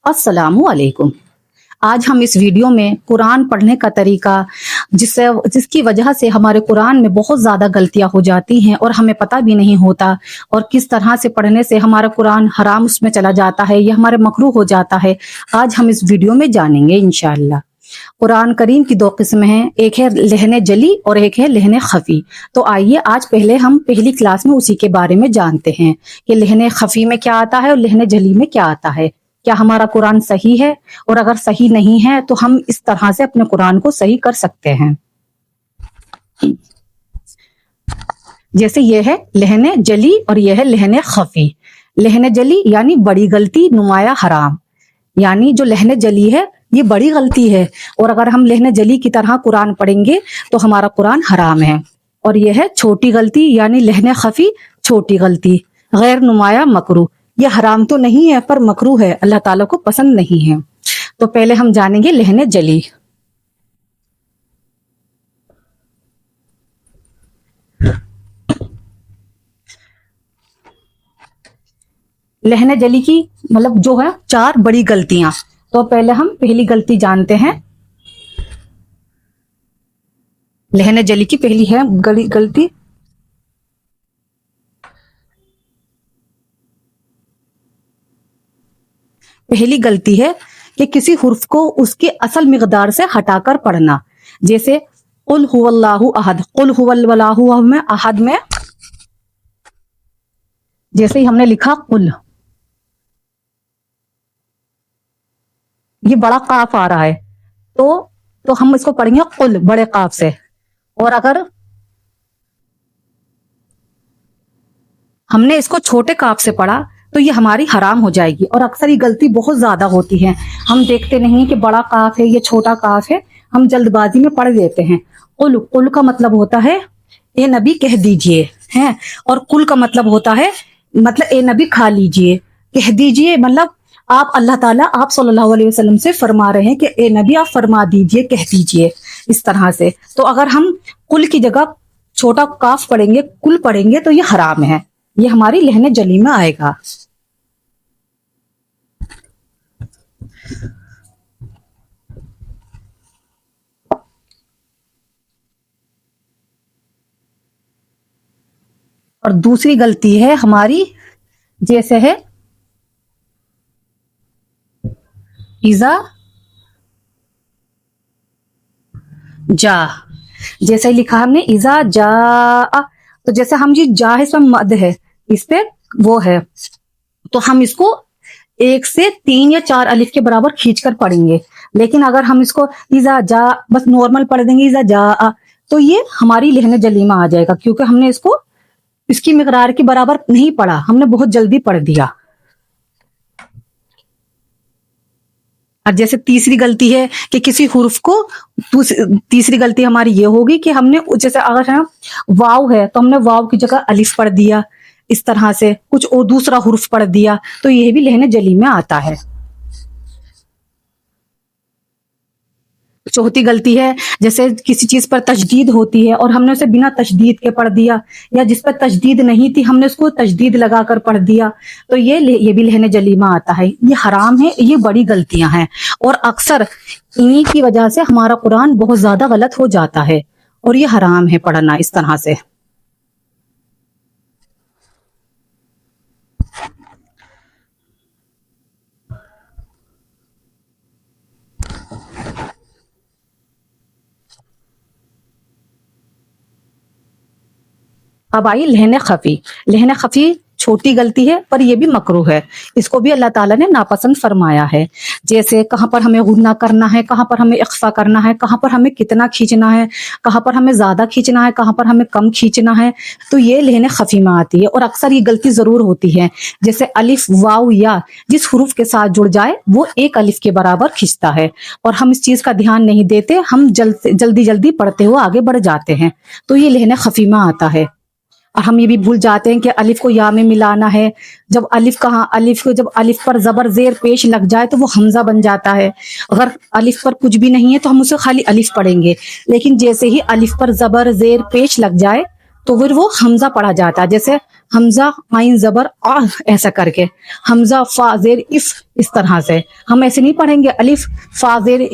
अस्सलामु अलैकुम। आज हम इस वीडियो में कुरान पढ़ने का तरीका जिसकी वजह से हमारे कुरान में बहुत ज़्यादा गलतियां हो जाती हैं और हमें पता भी नहीं होता, और किस तरह से पढ़ने से हमारा कुरान हराम उसमें चला जाता है या हमारे मकरूह हो जाता है, आज हम इस वीडियो में जानेंगे इंशाअल्लाह। कुरान करीम की दो किस्में हैं, एक है लहने जली और एक है लहने खफी। तो आइए आज पहले हम पहली क्लास में उसी के बारे में जानते हैं कि लहने खफी में क्या आता है और लहने जली में क्या आता है। क्या हमारा कुरान सही है, और अगर सही नहीं है तो हम इस तरह से अपने कुरान को सही कर सकते हैं। जैसे ये है लहने जली और ये है लहने खफी। लहने जली यानी बड़ी गलती, नुमाया हराम, यानी जो लहने जली है ये बड़ी गलती है, और अगर हम लहने जली की तरह कुरान पढ़ेंगे तो हमारा कुरान हराम है। और ये है छोटी गलती यानी लहने खफी, छोटी गलती, गैर नुमाया मकरूह। ये हराम तो नहीं है पर मकरूह है, अल्लाह ताला को पसंद नहीं है। तो पहले हम जानेंगे लहने जली। लहने जली की मतलब जो है चार बड़ी गलतियां। तो पहले हम पहली गलती जानते हैं। लहने जली की पहली है गलती, पहली गलती है कि किसी हुर्फ को उसकी असल मिकदार से हटाकर पढ़ना। जैसे कुल हुवल्लाहु अहद, कुल हुवल्लाहु में अहद में जैसे ही हमने लिखा कुल, ये बड़ा काफ आ रहा है तो हम इसको पढ़ेंगे कुल बड़े काफ से, और अगर हमने इसको छोटे काफ से पढ़ा तो ये हमारी हराम हो जाएगी। और अक्सर ये गलती बहुत ज्यादा होती है, हम देखते नहीं कि बड़ा काफ है ये छोटा काफ है, हम जल्दबाजी में पढ़ देते हैं। कुल, कुल का मतलब होता है ए नबी कह दीजिए है, और कुल का मतलब होता है मतलब ए नबी खा लीजिए, कह दीजिए मतलब आप अल्लाह ताला आप सल्लल्लाहु अलैहि वसल्लम से फरमा रहे हैं कि ए नबी आप फरमा दीजिए, कह दीजिए, इस तरह से। तो अगर हम कुल की जगह छोटा काफ पढ़ेंगे, कुल पढ़ेंगे, तो ये हराम है, ये हमारी लहने जली में आएगा। और दूसरी गलती है हमारी, जैसे है इजा जा, जैसे लिखा हमने इजा जा, तो जैसे हम ये जा है इसमें मद है, इस पे वो है, तो हम इसको 1 से 3 या 4 अलिफ के बराबर खींचकर पढ़ेंगे। लेकिन अगर हम इसको इजा जा बस नॉर्मल पढ़ देंगे इजा जा, तो ये हमारी लहने जली में आ जाएगा, क्योंकि हमने इसको इसकी मिकदार के बराबर नहीं पढ़ा, हमने बहुत जल्दी पढ़ दिया। और जैसे तीसरी गलती है कि किसी हुर्फ को, तीसरी गलती हमारी ये होगी कि हमने जैसे अगर है वाव है तो हमने वाव की जगह अलिफ पढ़ दिया, इस तरह से कुछ और दूसरा हुर्फ पढ़ दिया, तो ये भी लहने जली में आता है। चौथी गलती है जैसे किसी चीज पर तशदीद होती है और हमने उसे बिना तशदीद के पढ़ दिया, या जिस पर तशदीद नहीं थी हमने उसको तशदीद लगाकर पढ़ दिया, तो ये भी लहने जली में आता है। ये हराम है, ये बड़ी गलतियां हैं, और अक्सर इन्हीं की वजह से हमारा कुरान बहुत ज्यादा गलत हो जाता है, और ये हराम है पढ़ना इस तरह से। अब आई लहने खफी। लहने खफी छोटी गलती है पर यह भी मकरूह है, इसको भी अल्लाह ताला ने नापसंद फरमाया है। जैसे कहाँ पर हमें गुन्ना करना है, कहाँ पर हमें इख्फा करना है, कहाँ पर हमें कितना खींचना है, कहाँ पर हमें ज्यादा खींचना है, कहाँ पर हमें कम खींचना है, तो ये लहने खफी में आती है। और अक्सर ये गलती जरूर होती है, जैसे अलिफ वाव या जिस हुरूफ के साथ जुड़ जाए वो एक अलिफ के बराबर खींचता है, और हम इस चीज का ध्यान नहीं देते, हम जल्दी जल्दी पढ़ते हुए आगे बढ़ जाते हैं, तो ये लहने खफी में आता है। और हम ये भी भूल जाते हैं कि अलिफ को या में मिलाना है। जब अलिफ जब अलिफ पर जबर जेर पेश लग जाए तो वो हमजा बन जाता है। अगर अलिफ पर कुछ भी नहीं है तो हम उसे खाली अलिफ पढ़ेंगे, लेकिन जैसे ही अलिफ पर जबर जेर पेश लग जाए तो फिर वो हमजा पढ़ा जाता है, जैसे हमजा आइन जबर आ ऐसा करके, हमजा फा जेर इफ, इस तरह से हम ऐसे नहीं पढ़ेंगे अलिफ फा जेर,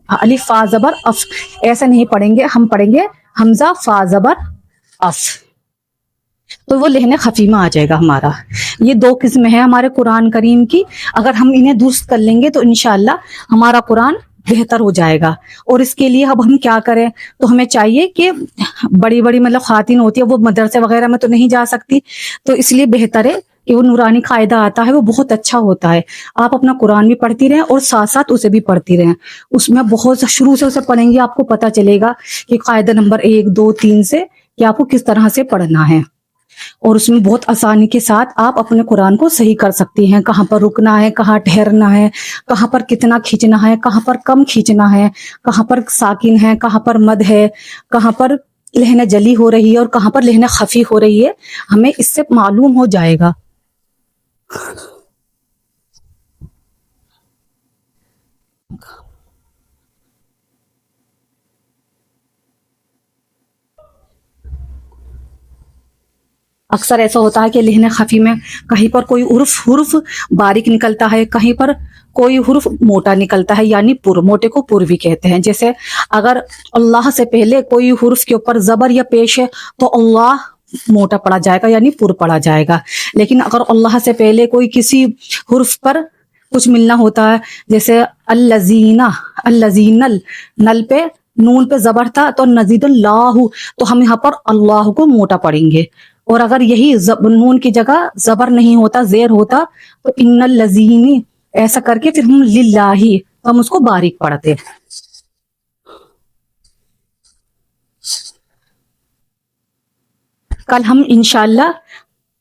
अलिफ फा जबर अफ, ऐसा नहीं पढ़ेंगे, हम पढ़ेंगे हमजा फा जबर अफ, तो वो लहने खफी में आ जाएगा हमारा। ये दो किस्म है हमारे कुरान करीम की, अगर हम इन्हें दुरुस्त कर लेंगे तो इंशाल्लाह हमारा कुरान बेहतर हो जाएगा। और इसके लिए अब हम क्या करें, तो हमें चाहिए कि बड़ी बड़ी मतलब खातिन होती है वो मदरसे वगैरह में तो नहीं जा सकती, तो इसलिए बेहतर है कि वो नूरानी कायदा आता है, वो बहुत अच्छा होता है। आप अपना कुरान भी पढ़ती रहें और साथ साथ उसे भी पढ़ती रहें, उसमें बहुत शुरू से उसे पढ़ेंगे आपको पता चलेगा कि कायदा नंबर 1 2 3 से कि आपको किस तरह से पढ़ना है, और उसमें बहुत आसानी के साथ आप अपने कुरान को सही कर सकती हैं। कहाँ पर रुकना है, कहाँ ठहरना है, कहाँ पर कितना खींचना है, कहाँ पर कम खींचना है, कहाँ पर साकिन है, कहाँ पर मद है, कहाँ पर लहना जली हो रही है और कहाँ पर लहना खफी हो रही है, हमें इससे मालूम हो जाएगा। अक्सर ऐसा होता है कि लहने खफी में कहीं पर कोई उर्फ हुर्फ बारीक निकलता है, कहीं पर कोई हुर्फ मोटा निकलता है, यानी पुर, मोटे को पुर भी कहते हैं। जैसे अगर अल्लाह से पहले कोई हुर्फ के ऊपर जबर या पेश है तो अल्लाह मोटा पड़ा जाएगा यानी पुर पड़ा जाएगा। लेकिन अगर अल्लाह से पहले कोई किसी हुर्फ पर कुछ मिलना होता है, जैसे अल्लजीना, अल्लजीनल, नल पे नून पे जबर था तो नजीदुल्लाहु, तो हम यहाँ पर अल्लाह को मोटा पढ़ेंगे। और अगर यही नून की जगह जबर नहीं होता, जेर होता, तो इन्नल लजीनी ऐसा करके फिर हम लिल्लाही, तो हम उसको बारीक पढ़ते। कल हम इंशाल्लाह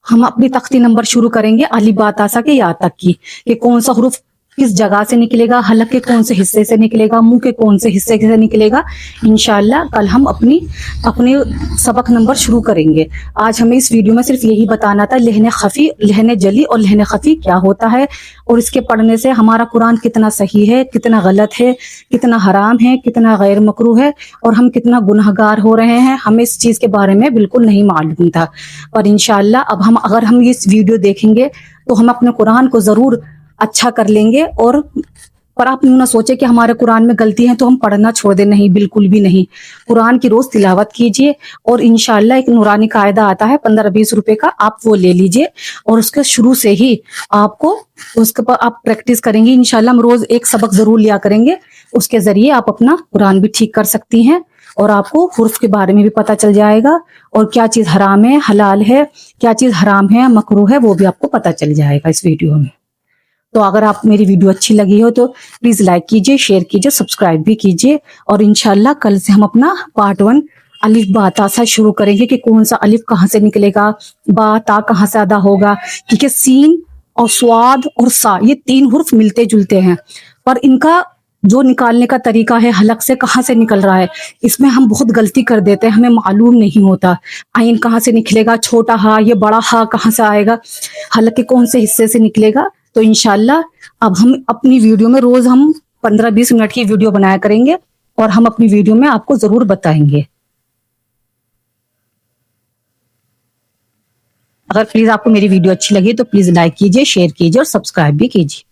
हम अपनी तख्ती नंबर शुरू करेंगे अली बा ता सा के या तक की, कि कौन सा हरूफ किस जगह से निकलेगा, हलक के कौन से हिस्से से निकलेगा, मुंह के कौन से हिस्से से निकलेगा। इंशाल्लाह कल हम अपनी अपने सबक नंबर शुरू करेंगे। आज हमें इस वीडियो में सिर्फ यही बताना था लहने खफी, लहने जली और लहने खफी क्या होता है, और इसके पढ़ने से हमारा कुरान कितना सही है, कितना गलत है, कितना हराम है, कितना गैर मकरूह है, और हम कितना गुनहगार हो रहे हैं, हमें इस चीज के बारे में बिल्कुल नहीं मालूम था। पर इंशाल्लाह अब हम अगर हम इस वीडियो देखेंगे तो हम अपने कुरान को जरूर अच्छा कर लेंगे। और पर आप यूं ना सोचे कि हमारे कुरान में गलती है तो हम पढ़ना छोड़ दें, नहीं, बिल्कुल भी नहीं। कुरान की रोज तिलावत कीजिए, और इंशाल्लाह एक नूरानी कायदा आता है 15-20 रुपए का, आप वो ले लीजिए, और उसके शुरू से ही आपको उसके पर आप प्रैक्टिस करेंगे। इंशाल्लाह हम रोज एक सबक जरूर लिया करेंगे, उसके जरिए आप अपना कुरान भी ठीक कर सकती हैं, और आपको हुर्फ के बारे में भी पता चल जाएगा, और क्या चीज हराम है, हलाल है, क्या चीज हराम है, मकरूह है, वो भी आपको पता चल जाएगा इस वीडियो में। तो अगर आप मेरी वीडियो अच्छी लगी हो तो प्लीज लाइक कीजिए, शेयर कीजिए, सब्सक्राइब भी कीजिए, और इंशाल्लाह कल से हम अपना पार्ट 1 अलिफ बा ता सा शुरू करेंगे कि कौन सा अलिफ कहाँ से निकलेगा, बा ता कहाँ से अदा होगा, क्योंकि सीन और स्वाद और सा ये 3 हुर्फ मिलते जुलते हैं, पर इनका जो निकालने का तरीका है, हलक से कहाँ से निकल रहा है, इसमें हम बहुत गलती कर देते हैं, हमें मालूम नहीं होता। आइन कहाँ से निकलेगा, छोटा हा, ये बड़ा हा कहाँ से आएगा, हलक के कौन से हिस्से से निकलेगा। तो इंशाल्लाह अब हम अपनी वीडियो में रोज हम 15-20 मिनट की वीडियो बनाया करेंगे, और हम अपनी वीडियो में आपको जरूर बताएंगे। अगर प्लीज आपको मेरी वीडियो अच्छी लगी तो प्लीज लाइक कीजिए, शेयर कीजिए और सब्सक्राइब भी कीजिए।